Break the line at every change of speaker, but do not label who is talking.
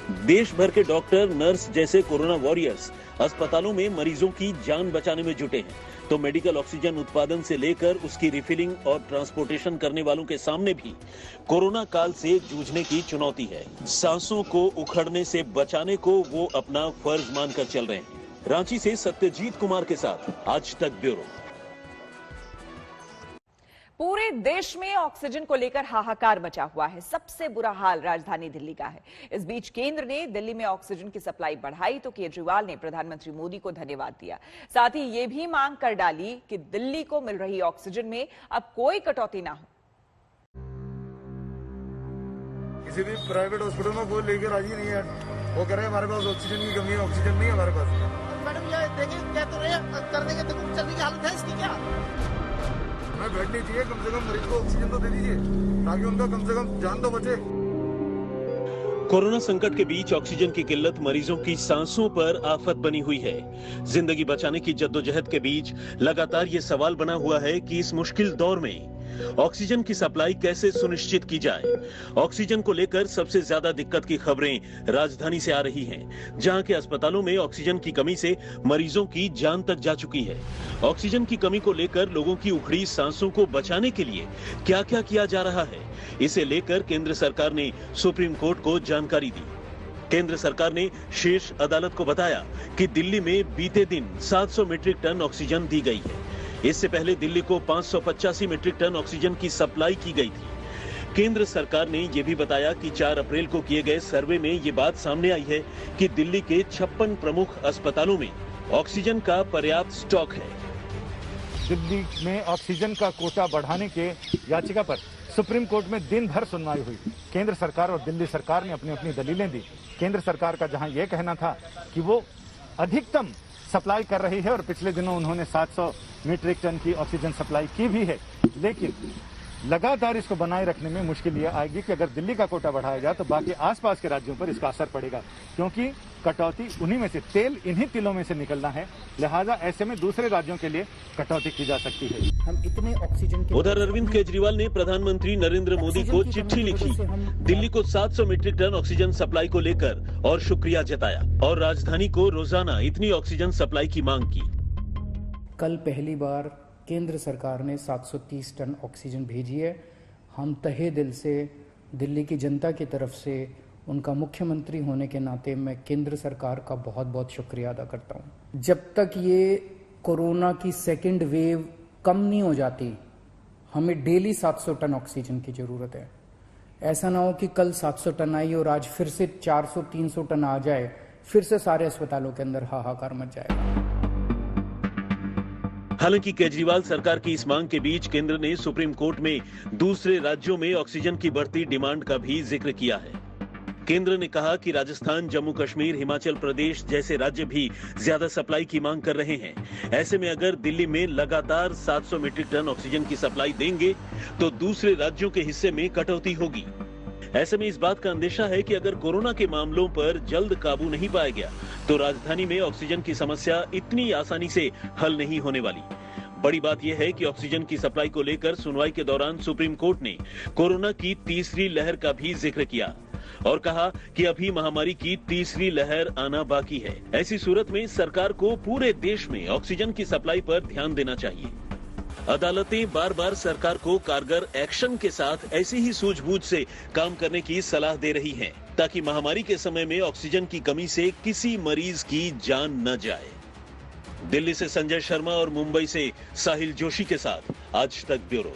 देश भर के डॉक्टर, नर्स जैसे कोरोना वॉरियर्स अस्पतालों में मरीजों की जान बचाने में जुटे हैं, तो मेडिकल ऑक्सीजन उत्पादन से लेकर उसकी रिफिलिंग और ट्रांसपोर्टेशन करने वालों के सामने भी कोरोना काल से जूझने की चुनौती है। सांसों को उखड़ने से बचाने को वो अपना फर्ज मानकर चल रहे हैं। रांची से सत्यजीत कुमार के साथ आज तक ब्यूरो।
पूरे देश में ऑक्सीजन को लेकर हाहाकार मचा हुआ है। सबसे बुरा हाल राजधानी दिल्ली का है। इस बीच केंद्र ने दिल्ली में ऑक्सीजन की सप्लाई बढ़ाई तो केजरीवाल ने प्रधानमंत्री मोदी को धन्यवाद दिया। साथ ही ये भी मांग कर डाली कि दिल्ली को मिल रही ऑक्सीजन में अब कोई कटौती ना हो।
किसी भी प्राइवेट हॉस्पिटल में वो लेकर राजी नहीं है। वो कह रहे हैं हमारे पास ऑक्सीजन की कमी है, ऑक्सीजन नहीं है हमारे पास।
मैडम ये देखें क्या तो रहे करने के देखो चलने की हालत है इसकी क्या?
हमें बैठनी चाहिए, कम से कम मरीज को ऑक्सीजन तो दे दीजिए ताकि उनका कम से कम जान तो बचे।
कोरोना संकट के बीच ऑक्सीजन की किल्लत मरीजों की सांसों पर आफत बनी हुई है। जिंदगी बचाने की जद्दोजहद के बीच लगातार ये सवाल बना हुआ है कि इस मुश्किल दौर में ऑक्सीजन की सप्लाई कैसे सुनिश्चित की जाए। ऑक्सीजन को लेकर सबसे ज्यादा दिक्कत की खबरें राजधानी से आ रही हैं, जहां के अस्पतालों में ऑक्सीजन की कमी से मरीजों की जान तक जा चुकी है। ऑक्सीजन की कमी को लेकर लोगों की उखड़ी सांसों को बचाने के लिए क्या क्या किया जा रहा है, इसे लेकर केंद्र सरकार ने सुप्रीम कोर्ट को जानकारी दी। केंद्र सरकार ने शीर्ष अदालत को बताया कि दिल्ली में बीते दिन 700 मीट्रिक टन ऑक्सीजन दी गई है। इससे पहले दिल्ली को 585 मीट्रिक टन ऑक्सीजन की सप्लाई की गई थी। केंद्र सरकार ने यह भी बताया कि 4 अप्रैल को किए गए सर्वे में ये बात सामने आई है कि दिल्ली के 56 प्रमुख अस्पतालों में ऑक्सीजन का पर्याप्त स्टॉक है।
दिल्ली में ऑक्सीजन का कोटा बढ़ाने के याचिका पर सुप्रीम कोर्ट में दिन भर सुनवाई हुई। केंद्र सरकार और दिल्ली सरकार ने अपनी अपनी दलीलें दी। केंद्र सरकार का जहां यह कहना था कि वो अधिकतम सप्लाई कर रही है और पिछले दिनों उन्होंने 700 मीट्रिक टन की ऑक्सीजन सप्लाई की भी है, लेकिन लगातार इसको बनाए रखने में मुश्किल ये आएगी कि अगर दिल्ली का कोटा बढ़ाया जाए तो बाकी आसपास के राज्यों पर इसका असर पड़ेगा, क्योंकि कटौती उन्हीं में से, तेल इन्हीं तिलों में से निकलना है। लिहाजा ऐसे में दूसरे राज्यों के लिए कटौती की जा सकती है।
हम इतने ऑक्सीजन के
उधर अरविंद केजरीवाल ने प्रधानमंत्री नरेंद्र मोदी को चिट्ठी लिखी, दिल्ली को 700 मीट्रिक टन ऑक्सीजन सप्लाई को लेकर और शुक्रिया जताया और राजधानी को रोजाना इतनी ऑक्सीजन सप्लाई की मांग की।
कल पहली बार केंद्र सरकार ने 730 टन ऑक्सीजन भेजी है। हम तहे दिल से दिल्ली की जनता की तरफ से, उनका मुख्यमंत्री होने के नाते मैं केंद्र सरकार का बहुत बहुत शुक्रिया अदा करता हूं। जब तक ये कोरोना की सेकेंड वेव कम नहीं हो जाती, हमें डेली 700 टन ऑक्सीजन की जरूरत है। ऐसा ना हो कि कल 700 टन आई और आज फिर से 400-300 टन आ जाए, फिर से सारे अस्पतालों के अंदर हाहाकार मच जाएगा।
हालांकि केजरीवाल सरकार की इस मांग के बीच केंद्र ने सुप्रीम कोर्ट में दूसरे राज्यों में ऑक्सीजन की बढ़ती डिमांड का भी जिक्र किया है। केंद्र ने कहा कि राजस्थान, जम्मू कश्मीर, हिमाचल प्रदेश जैसे राज्य भी ज्यादा सप्लाई की मांग कर रहे हैं। ऐसे में अगर दिल्ली में लगातार 700 मीट्रिक टन ऑक्सीजन की सप्लाई देंगे तो दूसरे राज्यों के हिस्से में कटौती होगी। ऐसे में इस बात का अंदेशा है कि अगर कोरोना के मामलों पर जल्द काबू नहीं पाया गया तो राजधानी में ऑक्सीजन की समस्या इतनी आसानी से हल नहीं होने वाली। बड़ी बात यह है कि ऑक्सीजन की सप्लाई को लेकर सुनवाई के दौरान सुप्रीम कोर्ट ने कोरोना की तीसरी लहर का भी जिक्र किया और कहा कि अभी महामारी की तीसरी लहर आना बाकी है। ऐसी सूरत में सरकार को पूरे देश में ऑक्सीजन की सप्लाई पर ध्यान देना चाहिए। अदालतें बार बार सरकार को कारगर एक्शन के साथ ऐसी ही सूझबूझ से काम करने की सलाह दे रही हैं, ताकि महामारी के समय में ऑक्सीजन की कमी से किसी मरीज की जान न जाए। दिल्ली से संजय शर्मा और मुंबई से साहिल जोशी के साथ आज तक ब्यूरो।